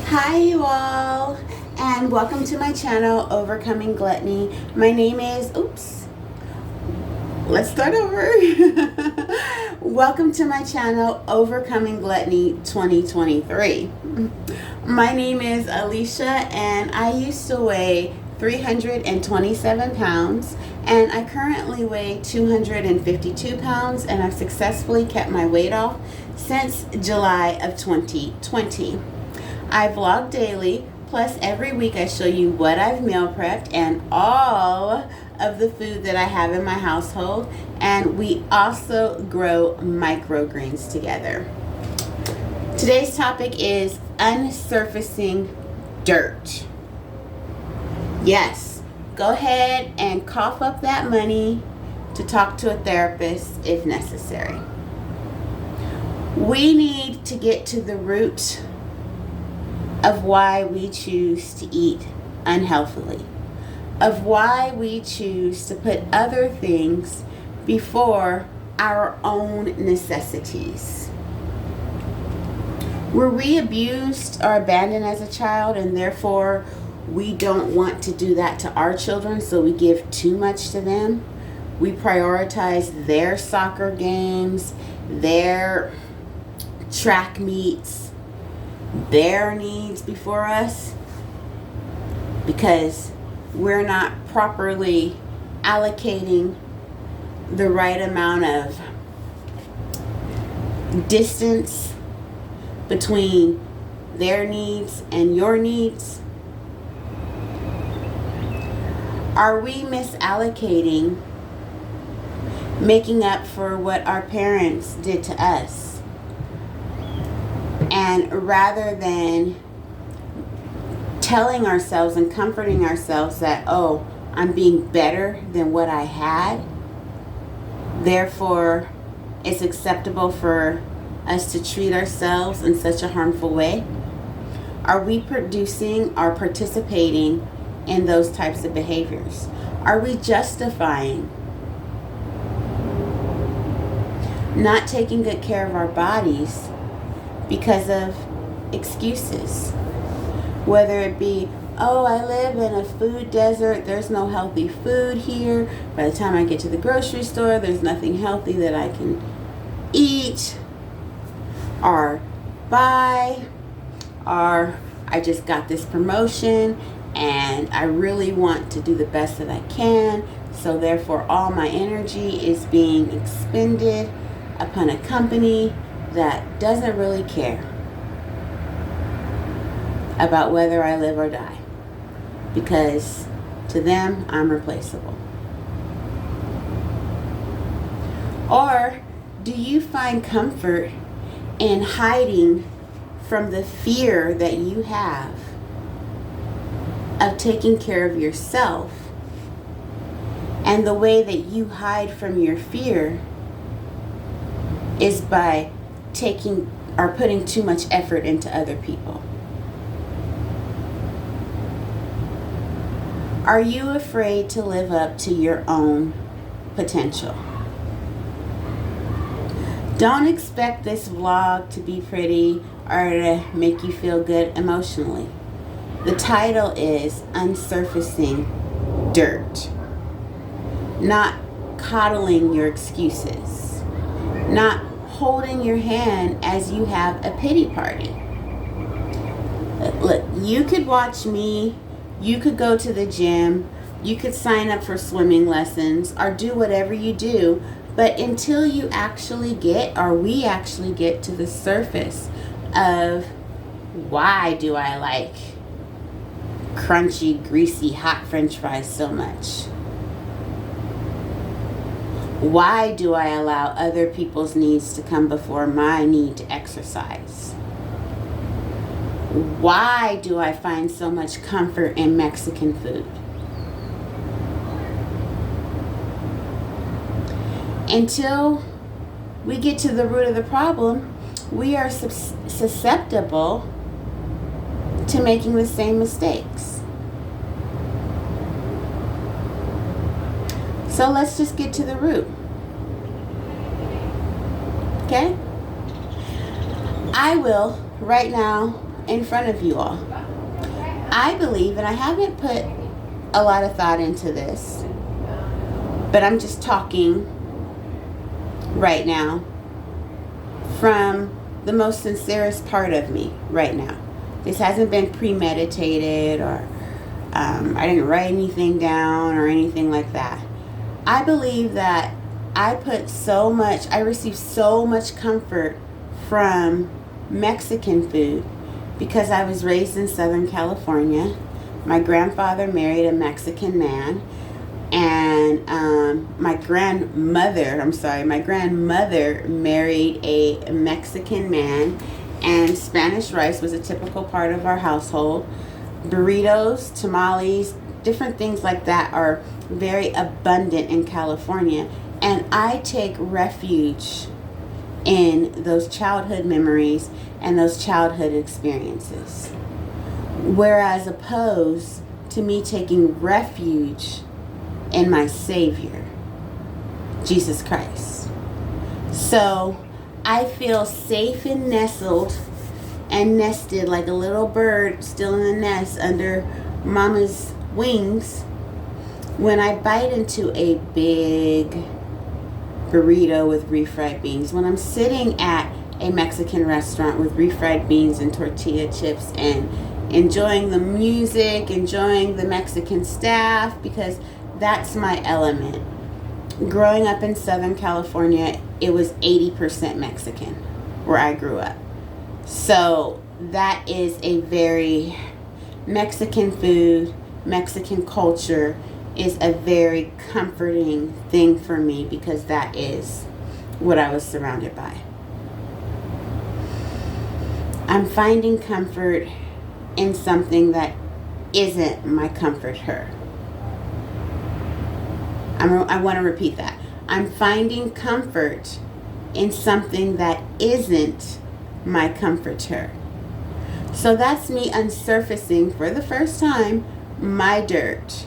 Hi you all, and welcome to my channel, Overcoming Gluttony. My name is, let's start over. Welcome to my channel, Overcoming Gluttony 2023. My name is Alicia, and I used to weigh 327 pounds, and I currently weigh 252 pounds, and I've successfully kept my weight off since July of 2020. I vlog daily, plus every week I show you what I've meal prepped and all of the food that I have in my household, and we also grow microgreens together. Today's topic is unsurfacing dirt. Yes, go ahead and cough up that money to talk to a therapist if necessary. We need to get to the root of why we choose to eat unhealthily, of why we choose to put other things before our own necessities. Were we abused or abandoned as a child, and therefore we don't want to do that to our children, so we give too much to them? We prioritize their soccer games, their track meets, their needs before us, because we're not properly allocating the right amount of distance between their needs and your needs. Are we misallocating, making up for what our parents did to us? And rather than telling ourselves and comforting ourselves that, oh, I'm being better than what I had, therefore it's acceptable for us to treat ourselves in such a harmful way? Are we producing or participating in those types of behaviors? Are we justifying not taking good care of our bodies because of excuses? Whether it be, oh, I live in a food desert, there's no healthy food here. By the time I get to the grocery store, there's nothing healthy that I can eat or buy. Or I just got this promotion and I really want to do the best that I can, so therefore all my energy is being expended upon a company that doesn't really care about whether I live or die, because to them I'm replaceable. Or do you find comfort in hiding from the fear that you have of taking care of yourself, and the way that you hide from your fear is by taking or putting too much effort into other people? Are you afraid to live up to your own potential? Don't expect this vlog to be pretty or to make you feel good emotionally. The title is Unsurfacing Dirt. Not coddling your excuses. Not holding your hand as you have a pity party. Look, you could watch me, you could go to the gym, you could sign up for swimming lessons, or do whatever you do, but until you actually get, or we actually get to the surface of why do I like crunchy, greasy, hot French fries so much? Why do I allow other people's needs to come before my need to exercise? Why do I find so much comfort in Mexican food? Until we get to the root of the problem, we are susceptible to making the same mistakes. So let's just get to the root. Okay? I will right now in front of you all. I believe, and I haven't put a lot of thought into this, but I'm just talking right now from the most sincerest part of me right now. This hasn't been premeditated, or I didn't write anything down or anything like that. I believe that I received so much comfort from Mexican food because I was raised in Southern California. My grandfather married a Mexican man, and my grandmother married a Mexican man, and Spanish rice was a typical part of our household. Burritos, tamales, different things like that are very abundant in California, and I take refuge in those childhood memories and those childhood experiences. Whereas opposed to me taking refuge in my Savior, Jesus Christ. So I feel safe and nestled and nested like a little bird still in the nest under mama's wings when I bite into a big burrito with refried beans. When I'm sitting at a Mexican restaurant with refried beans and tortilla chips and enjoying the music, enjoying the Mexican staff, because that's my element. Growing up in Southern California, it was 80% Mexican where I grew up. So that is a very Mexican food, Mexican culture is a very comforting thing for me because that is what I was surrounded by. I'm finding comfort in something that isn't my comforter. I want to repeat that. I'm finding comfort in something that isn't my comforter. So that's me unsurfacing for the first time my dirt.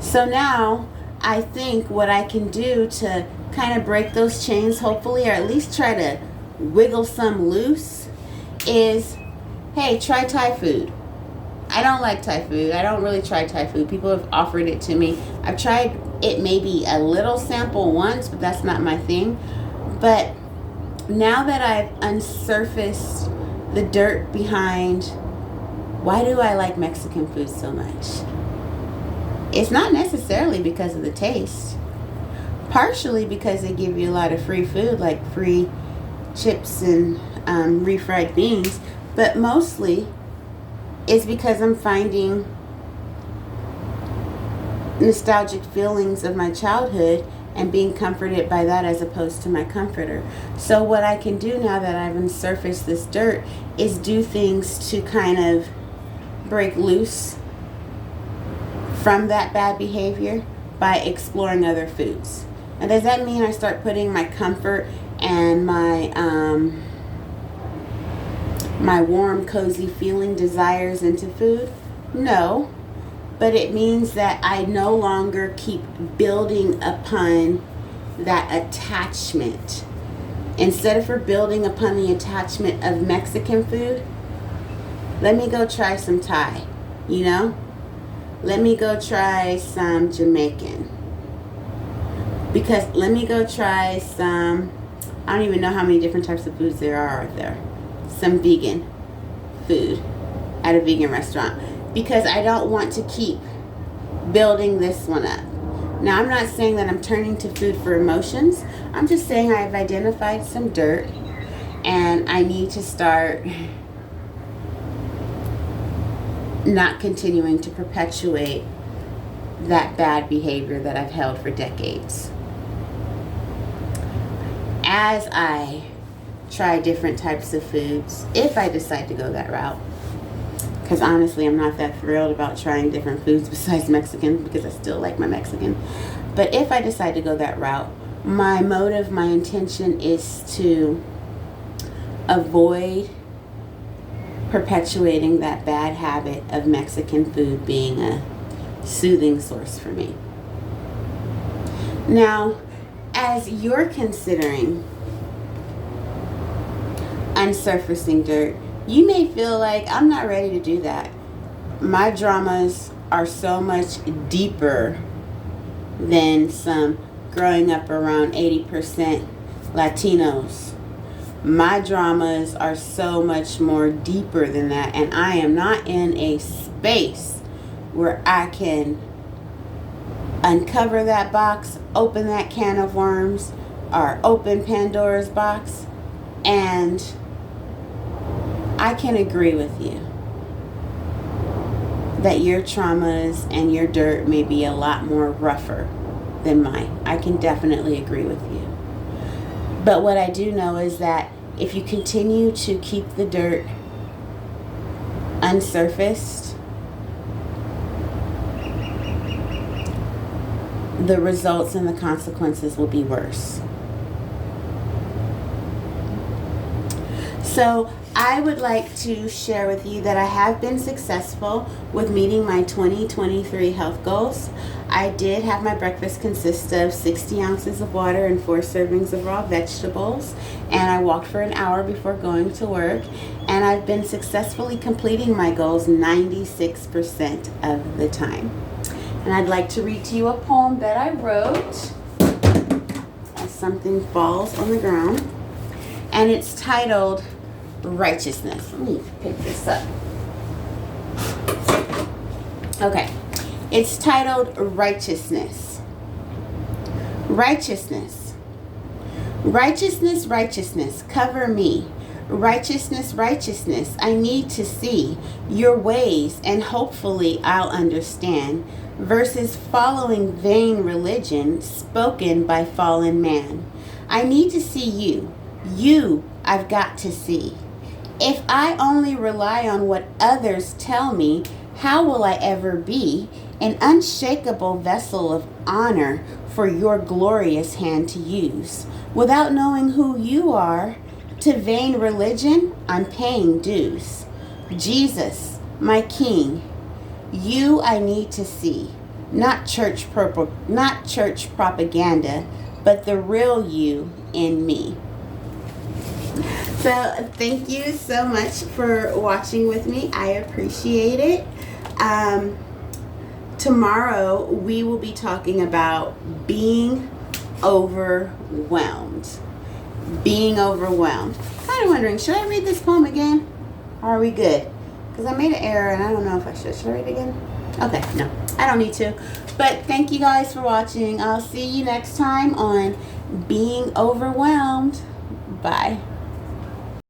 So now I think what I can do to kind of break those chains, hopefully, or at least try to wiggle some loose, is, hey, try Thai food. I don't like Thai food. I don't really try Thai food. People have offered it to me. I've tried it maybe a little sample once, but that's not my thing. But now that I've unsurfaced the dirt behind why do I like Mexican food so much, it's not necessarily because of the taste. Partially because they give you a lot of free food, like free chips and refried beans. But mostly it's because I'm finding nostalgic feelings of my childhood and being comforted by that as opposed to my comforter. So what I can do now that I've unsurfaced this dirt is do things to kind of break loose from that bad behavior by exploring other foods. Now, does that mean I start putting my comfort and my my warm, cozy feeling desires into food? No. But it means that I no longer keep building upon that attachment. Instead of building upon the attachment of Mexican food, let me go try some Thai, you know? Let me go try some Jamaican. Because let me go try some, I don't even know how many different types of foods there are out there. Some vegan food at a vegan restaurant. Because I don't want to keep building this one up. Now, I'm not saying that I'm turning to food for emotions. I'm just saying I've identified some dirt and I need to start not continuing to perpetuate that bad behavior that I've held for decades. As I try different types of foods, if I decide to go that route, because honestly, I'm not that thrilled about trying different foods besides Mexican because I still like my Mexican. But if I decide to go that route, my motive, my intention is to avoid perpetuating that bad habit of Mexican food being a soothing source for me. Now, as you're considering unsurfacing dirt, You may feel like I'm not ready to do that. My dramas are so much deeper than some growing up around 80% Latinos. My dramas are so much more deeper than that, and I am not in a space where I can uncover that box, open that can of worms, or open Pandora's box, and I can agree with you that your traumas and your dirt may be a lot more rougher than mine. I can definitely agree with you. But what I do know is that if you continue to keep the dirt unsurfaced, the results and the consequences will be worse. So I would like to share with you that I have been successful with meeting my 2023 health goals. I did have my breakfast consist of 60 ounces of water and 4 servings of raw vegetables, and I walked for an hour before going to work, and I've been successfully completing my goals 96% of the time. And I'd like to read to you a poem that I wrote as something falls on the ground, and it's titled Righteousness. Let me pick this up. Okay. It's titled Righteousness. Righteousness. Righteousness, righteousness, cover me. Righteousness, righteousness, I need to see your ways, and hopefully I'll understand, versus following vain religion spoken by fallen man. I need to see you. You I've got to see. If I only rely on what others tell me, how will I ever be an unshakable vessel of honor for your glorious hand to use? Without knowing who you are, to vain religion, I'm paying dues. Jesus, my King, you I need to see. Not church propaganda, but the real you in me. So thank you so much for watching with me. I appreciate it. Tomorrow we will be talking about being overwhelmed. Being overwhelmed. Kind of wondering, should I read this poem again? Or are we good? Because I made an error and I don't know if I should. Should I read it again? Okay, no, I don't need to. But thank you guys for watching. I'll see you next time on Being Overwhelmed. Bye.